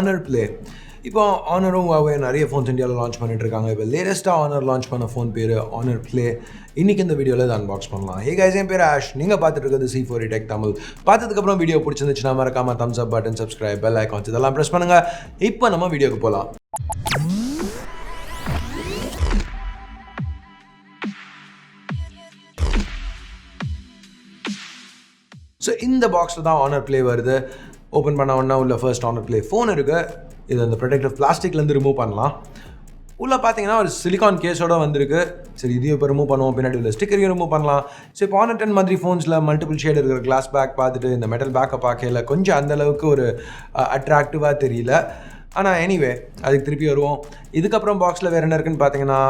Honor Play. இப்போ ஆனரும் Huawei நிறைய phones இந்தியாவில் லான்ச் பண்ணிட்டு இருக்காங்க. இப்போ லேட்டஸ்ட்டாக ஆனர் லான்ச் பண்ண ஃபோன் பேர் ஆனர் ப்ளே. இன்றைக்கி இந்த வீடியோவில் இதை அன்பாக்ஸ் பண்ணலாம். ஹே கைஸ், என் பேர் ஆஷ். நீங்கள் பார்த்துட்டு இருக்கிறது C4 Tech தமிழ். பார்த்ததுக்கப்புறம் வீடியோ பிடிச்சிருந்துச்சுன்னா மறக்காம தம்ஸ் அப் பட்டன், சப்ஸ்கிரைப், பெல் ஐகான்ஸ் இதெல்லாம் ப்ரெஸ் பண்ணுங்கள். இப்போ நம்ம வீடியோக்கு போகலாம். ஸோ இந்த பாக்ஸில் தான் ஆனர் ப்ளே வருது. ஓப்பன் பண்ண உடனே உள்ள ஃபர்ஸ்ட் ஆனர் ப்ளே ஃபோன் இருக்குது. இது அந்த ப்ரொடெக்டிவ் பிளாஸ்டிக்லேருந்து ரிமூவ் பண்ணலாம். உள்ளே பார்த்தீங்கன்னா ஒரு சிலிகான் கேஸோடு வந்திருக்கு. சரி, இதையும் இப்போ ரிமூவ் பண்ணுவோம். பின்னாடி உள்ள ஸ்டிக்கரையும் ரிமூவ் பண்ணலாம். ஸோ இப்போ ஆனர் 10 மாதிரி ஃபோன்ஸில் மல்டிபிள் ஷேட் இருக்கிற கிளாஸ் பேக் பார்த்துட்டு இந்த மெட்டல் பேக்கை பார்க்கல கொஞ்சம் அந்தளவுக்கு ஒரு அட்ராக்டிவாக தெரியல. ஆனால் எனிவே அதுக்கு திருப்பி வருவோம். இதுக்கப்புறம் பாக்ஸில் வேறு என்ன இருக்குன்னு பார்த்தீங்கன்னா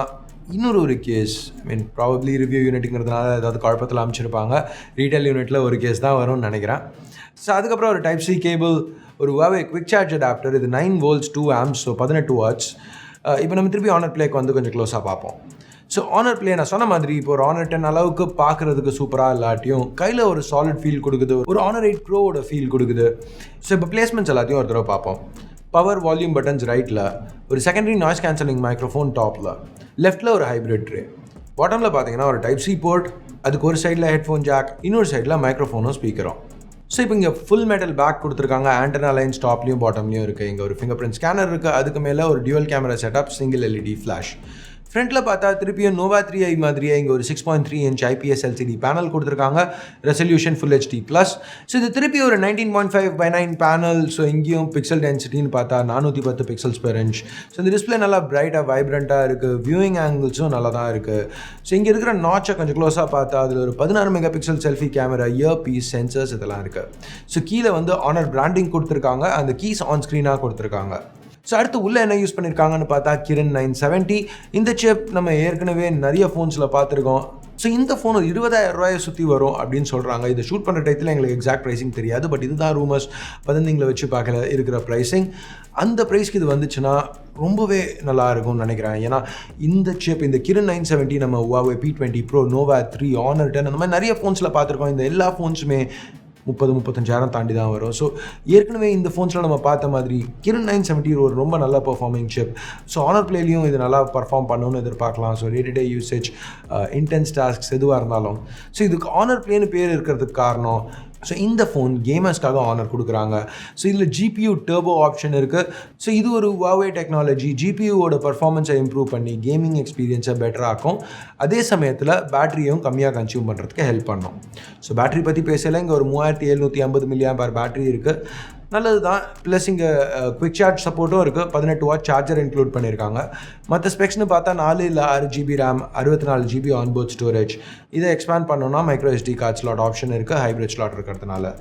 இன்னொரு கேஸ், ப்ராபப்ளி ரிவ்யூ யூனிட்டுங்கிறதுனால ஏதாவது குழப்பத்தில் அமைச்சிருப்பாங்க. ரீட்டைல் யூனிட்டில் ஒரு கேஸ் தான் வரும்னு நினைக்கிறேன். ஸோ அதுக்கப்புறம் ஒரு டைப் சி கேபிள், ஒரு Huawei குவிக் சார்ஜ் அடாப்டர். இது 9 volts 2 amps, ஸோ 18 watts. இப்போ நம்ம திருப்பி ஆனர் ப்ளேக்கு வந்து கொஞ்சம் க்ளோஸாக பார்ப்போம். ஸோ ஆனர் ப்ளே நான் சொன்ன மாதிரி இப்போ ஒரு ஆனர் 10 அளவுக்கு பார்க்குறதுக்கு சூப்பராக இல்லாட்டியும் கையில் ஒரு சாலிட் ஃபீல் கொடுக்குது. ஒரு ஆனர் 8 ப்ரோவோட ஃபீல் கொடுக்குது. ஸோ இப்போ பிளேஸ்மெண்ட்ஸ் எல்லாத்தையும் ஒரு தடவை பார்ப்போம். பவர் வால்யூம் பட்டன்ஸ் ரைட்டில், ஒரு செகண்டரி நாய்ஸ் கேன்சலிங் மைக்ரோஃபோன் டாப்பில், லெஃப்ட்டில் ஒரு ஹைப்ரிட் ட்ரே, பாட்டமில் பார்த்தீங்கன்னா ஒரு டைப் சி போர்ட், அதுக்கு ஒரு சைடில் ஹெட்ஃபோன் ஜாக், இன்னொரு சைடில் மைக்ரோஃபோனும் ஸ்பீக்கரும். ஸோ இப்போ இங்கே ஃபுல் மெட்டல் பேக் கொடுத்துருக்காங்க. ஆண்டனா லைன்ஸ் டாப்லையும் பாட்டம்லையும் இருக்குது. இங்கே ஒரு ஃபிங்கர் பிரிண்ட் ஸ்கேனர் இருக்குது. அதுக்கு மேலே ஒரு dual camera setup, single LED flash. ஃப்ரண்ட்டில் பார்த்தா திருப்பியும் நோவா 3i மாதிரியே இங்கே ஒரு 6.3 inch IPS LCD பேனல் கொடுத்துருக்காங்க. Resolution full HD+. ஸோ இது திருப்பி ஒரு 19.5:9 பேனல். ஸோ இங்கேயும் பிக்சல் டென்சிட்டின்னு பார்த்தா 410 pixels per inch. ஸோ இந்த டிஸ்பிளே நல்லா பிரைட்டாக வைப்ரண்ட்டாக இருக்குது. வியூயிங் ஆங்கிள்ஸும் நல்லா தான் இருக்குது. ஸோ இங்கே இருக்கிற நாட்சை கொஞ்சம் க்ளோஸாக பார்த்தா அதில் ஒரு 16 MP selfie camera, ear piece, sensors இதெல்லாம் இருக்குது. ஸோ கீழே வந்து ஆனர் பிராண்டிங் கொடுத்துருக்காங்க. அந்த கீஸ் ஆன் ஸ்க்ரீனாக கொடுத்துருக்காங்க. ஸோ அடுத்து உள்ளே என்ன யூஸ் பண்ணியிருக்காங்கன்னு பார்த்தா Kirin 970. இந்த சிப் நம்ம ஏற்கனவே நிறைய ஃபோன்ஸில் பார்த்துருக்கோம். ஸோ இந்த ஃபோன் ஒரு 20,000 ரூபாயை சுற்றி வரும் அப்படின்னு சொல்கிறாங்க. இதை ஷூட் பண்ணுற டைத்தில் எங்களுக்கு எக்ஸாக்ட் ப்ரைஸிங் தெரியாது. பட் இதுதான் ரூமர்ஸ், வதந்திங்களை வச்சு பார்க்கல இருக்கிற ப்ரைஸிங். அந்த ப்ரைஸ்க்கு இது வந்துச்சுன்னா ரொம்பவே நல்லா இருக்கும்னு நினைக்கிறேன். ஏன்னா இந்த சிப், இந்த Kirin 970 நம்ம Huawei P20 Pro, Nova 3, Honor 10 அந்த மாதிரி நிறைய ஃபோன்ஸில் பார்த்துருக்கோம். இந்த எல்லா ஃபோன்ஸுமே 30-35,000 தாண்டி தான் வரும். ஸோ ஏற்கனவே இந்த ஃபோன்ஸில் நம்ம பார்த்த மாதிரி Kirin 970 ஒரு ரொம்ப நல்ல பர்ஃபார்மிங் சிப். ஸோ ஆனர் ப்ளேலையும் இது நல்லா பர்ஃபார்ம் பண்ணணும்னு எதிர்பார்க்கலாம். So day to day usage, intense tasks எதுவாக இருந்தாலும். ஸோ இதுக்கு ஆனர் ப்ளேன்னு பேர் இருக்கிறதுக்கு காரணம், ஸோ இந்த ஃபோன் கேமர்ஸ்க்காக ஆனர் கொடுக்குறாங்க. ஸோ இதில் GPU டர்போ ஆப்ஷன் இருக்குது. ஸோ இது ஒரு Huawei டெக்னாலஜி. GPUவோட பர்ஃபார்மன்ஸை இம்ப்ரூவ் பண்ணி கேமிங் எக்ஸ்பீரியன்ஸை பெட்டராகும். அதே சமயத்தில் பேட்டரியும் கம்மியாக கன்சியூம் பண்ணுறதுக்கு ஹெல்ப் பண்ணும். ஸோ பேட்டரி பற்றி பேசல, இங்கே ஒரு 3750 mAh பேட்டரி இருக்குது. நல்லது தான். ப்ளஸ் இங்கே குவிக் சார்ஜ் சப்போர்ட்டும் இருக்குது. 18 watt சார்ஜர் இன்க்ளூட் பண்ணியிருக்காங்க. மற்ற ஸ்பெக்ஸ்னு பார்த்தா 4 இல்லை 6 GB RAM, 64 GB onboard storage. இதை எக்ஸ்பேண்ட் பண்ணோன்னா micro SD card slot option இருக்குது, ஹைப்ரிட் ஸ்லாட் இருக்கிறதுனால.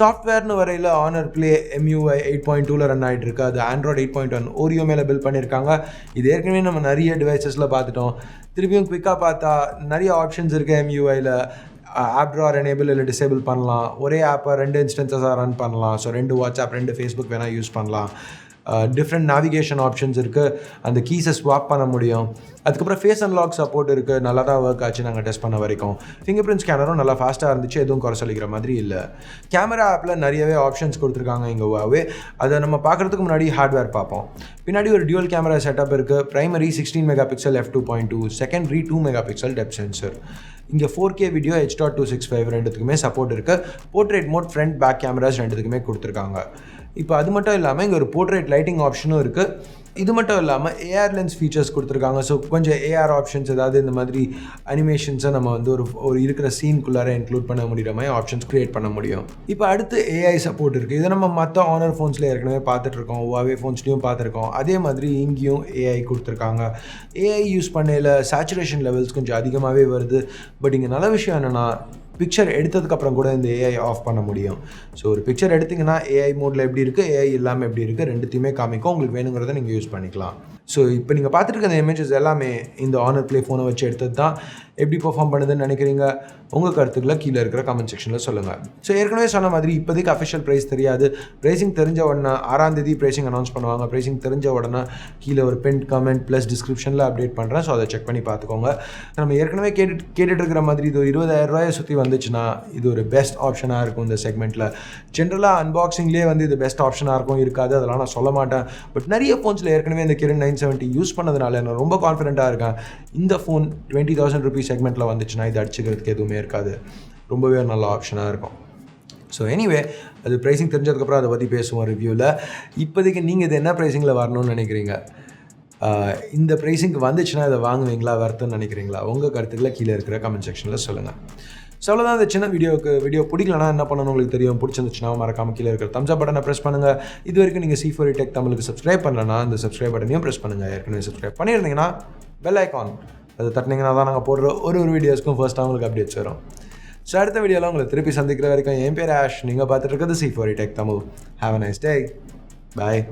சாஃப்ட்வேர்னு வரையில் ஆனர் ப்ளே eMUI 8.2 ரன் ஆகிட்டு இருக்குது. அது Android 8.1 Oreo மேலே பில்ட் பண்ணியிருக்காங்க. இது ஏற்கனவே நம்ம நிறைய டிவைசஸில் பார்த்துட்டோம். திருப்பியும் குவிக்காக பார்த்தா நிறைய ஆப்ஷன்ஸ் இருக்குது eMUIயில். ஆப் ட்ரார் எனேபிள் இல்லை டிசேபிள் பண்ணலாம். ஒரே ஆப்பை 2 இன்ஸ்டன்ஸாக ரன் பண்ணலாம். ஸோ 2 வாட்ஸ்அப், 2 ஃபேஸ்புக் வேணால் யூஸ் பண்ணலாம். டிஃப்ரெண்ட் நேவிகேஷன் ஆப்ஷன்ஸ் இருக்குது. அந்த கீஸை ஸ்வாப் பண்ண முடியும். அதுக்கப்புறம் ஃபேஸ் அன்லாக் சப்போர்ட் இருக்குது. நல்லா தான் ஒர்க் ஆச்சு நாங்கள் டெஸ்ட் பண்ண வரைக்கும். ஃபிங்கர் பிரிண்ட் ஸ்கேனரும் நல்லா ஃபாஸ்ட்டாக இருந்துச்சு. எதுவும் குறை சொல்லிக்கிற மாதிரி இல்லை. கேமரா ஆப்பில் நிறையவே ஆப்ஷன்ஸ் கொடுத்துருக்காங்க இங்கே Huawei. அதை நம்ம பார்க்குறதுக்கு முன்னாடி ஹார்ட்வேர் பார்ப்போம். பின்னாடி ஒரு டியூவல் கேமரா செட்டப் இருக்குது. Primary 16 MP f2.2, secondary 2 MP depth sensor. இங்கே 4K வீடியோ, H.265 ரெண்டுத்துக்குமே சப்போர்ட் இருக்குது. Portrait mode, front back cameras ரெண்டுத்துக்குமே கொடுத்துருக்காங்க. இப்போ அது மட்டும் இல்லாமல் இங்கே ஒரு போர்ட்ரேட் லைட்டிங் ஆப்ஷனும் இருக்குது. இது மட்டும் இல்லாமல் AR லென்ஸ் ஃபீச்சர்ஸ் கொடுத்துருக்காங்க. ஸோ கொஞ்சம் AR ஆப்ஷன்ஸ், ஏதாவது இந்த மாதிரி அனிமேஷன்ஸை நம்ம வந்து ஒரு இருக்கிற சீனுக்குள்ளார இன்க்ளூட் பண்ண முடிகிற மாதிரி ஆப்ஷன்ஸ் க்ரியேட் பண்ண முடியும். இப்போ அடுத்து AI சப்போர்ட் இருக்குது. இதை நம்ம மற்ற ஆனர் ஃபோன்ஸில் ஏற்கனவே பார்த்துட்ருக்கோம், Huawei ஃபோன்ஸ்லையும் பார்த்துருக்கோம். அதே மாதிரி இங்கேயும் AI கொடுத்துருக்காங்க. AI யூஸ் பண்ணையில் சேச்சுரேஷன் லெவல்ஸ் கொஞ்சம் அதிகமாகவே வருது. பட் இங்கே நல்ல விஷயம் என்னென்னா பிக்சர் எடுத்ததுக்கப்புறம் கூட இந்த AI ஆஃப் பண்ண முடியும். ஸோ ஒரு பிக்சர் எடுத்திங்கன்னா AI மோடில் எப்படி இருக்குது, AI இல்லாமல் எப்படி இருக்குது, ரெண்டுத்தையுமே காமிக்கும். உங்களுக்கு வேணுங்கிறத நீங்கள் யூஸ் பண்ணிக்கலாம். ஸோ இப்போ நீங்கள் பார்த்துட்டு இருக்க இமேஜஸ் எல்லாமே இந்த Honor Play ஃபோனை வச்சு எடுத்தது தான். எப்படி பெர்ஃபார்ம் பண்ணுதுன்னு நினைக்கிறீங்க? உங்கள் கருத்துக்களை கீழே இருக்கிற கமெண்ட் செக்ஷனில் சொல்லுங்கள். ஸோ ஏற்கனவே சொன்ன மாதிரி இப்போதைக்கு அஃபிஷியல் ப்ரைஸ் தெரியாது. ப்ரைஸிங் தெரிஞ்ச உடனே 6ஆம் தேதி ப்ரைஸிங் அனௌன்ஸ் பண்ணுவாங்க. ப்ரைஸிங் தெரிஞ்ச உடனே கீழே ஒரு பின் கமெண்ட் ப்ளஸ் டிஸ்கிரிப்ஷனில் அப்டேட் பண்ணுறேன். ஸோ அதை செக் பண்ணி பார்த்துக்கோங்க. நம்ம ஏற்கனவே கேட்டுட்டு இருக்கிற மாதிரி இது 20,000 சுற்றி வந்துச்சுன்னா இது ஒரு பெஸ்ட் ஆப்ஷனாக இருக்கும் இந்த செக்மெண்ட்டில். ஜென்ரலாக அன்பாக்சிங்லேயே இது பெஸ்ட் ஆப்ஷனாக இருக்கும் இருக்காது அதெல்லாம் நான் சொல்ல மாட்டேன். பட் நிறைய ஃபோன்ஸில் ஏற்கனவே இந்த Kirin 970 யூஸ் பண்ணதுனால நான் ரொம்ப கான்ஃபிடென்ட்டாக இருக்கேன். இந்த ஃபோன் 20,000 rupees செக்மெண்ட்டில் வந்துச்சுன்னா இது அடிச்சுக்கிறதுக்கு எதுவுமே இருக்காது. ரொம்பவே நல்ல ஆப்ஷனாக இருக்கும். ஸோ எனிவே அது ப்ரைஸிங் தெரிஞ்சதுக்கப்புறம் அதை பற்றி பேசுவோம் ரிவ்யூவில். இப்போதைக்கு நீங்கள் இது என்ன ப்ரைஸிங்கில் வரணும்னு நினைக்கிறீங்க? இந்த ப்ரைஸிங்க்கு வந்துச்சுன்னா இதை வாங்குவீங்களா, வருதுன்னு நினைக்கிறீங்களா? உங்கள் கருத்துக்களை கீழே இருக்கிற கமெண்ட் செக்ஷனில் சொல்லுங்கள். ஸோ அவ்வளோதான் இந்த சின்ன வீடியோ பிடிக்கலனா என்ன பண்ணணும் உங்களுக்கு தெரியும். பிடிச்சிருந்துச்சுன்னா மறக்காம கீழே இருக்கிற தம்ஸ் அப் பட்டனை ப்ரெஸ் பண்ணுங்கள். இது வரைக்கும் நீங்கள் C4E Tech தமிழுக்கு சப்ஸ்கிரைப் பண்ணலன்னா இந்த சப்ஸ்கிரைப் பட்டனையும் ப்ரெஸ் பண்ணுங்கள். ஏற்கனவே சப்ஸ்கிரைப் பண்ணியிருந்தீங்கன்னா பெல் ஐக்கான் அது தட்டினீங்கன்னா தான் நாங்கள் போடுற ஒரு வீடியோஸ்க்கும் ஃபர்ஸ்ட்டாக உங்களுக்கு அப்டேட்ஸ் வரும். ஸோ அடுத்த வீடியோவில் உங்களை திருப்பி சந்திக்கிற வரைக்கும் என் பேர் ஆஷ். நீங்கள் பார்த்துட்டு இருக்கிறது C4E Tech Tamil. Have a nice day. Bye.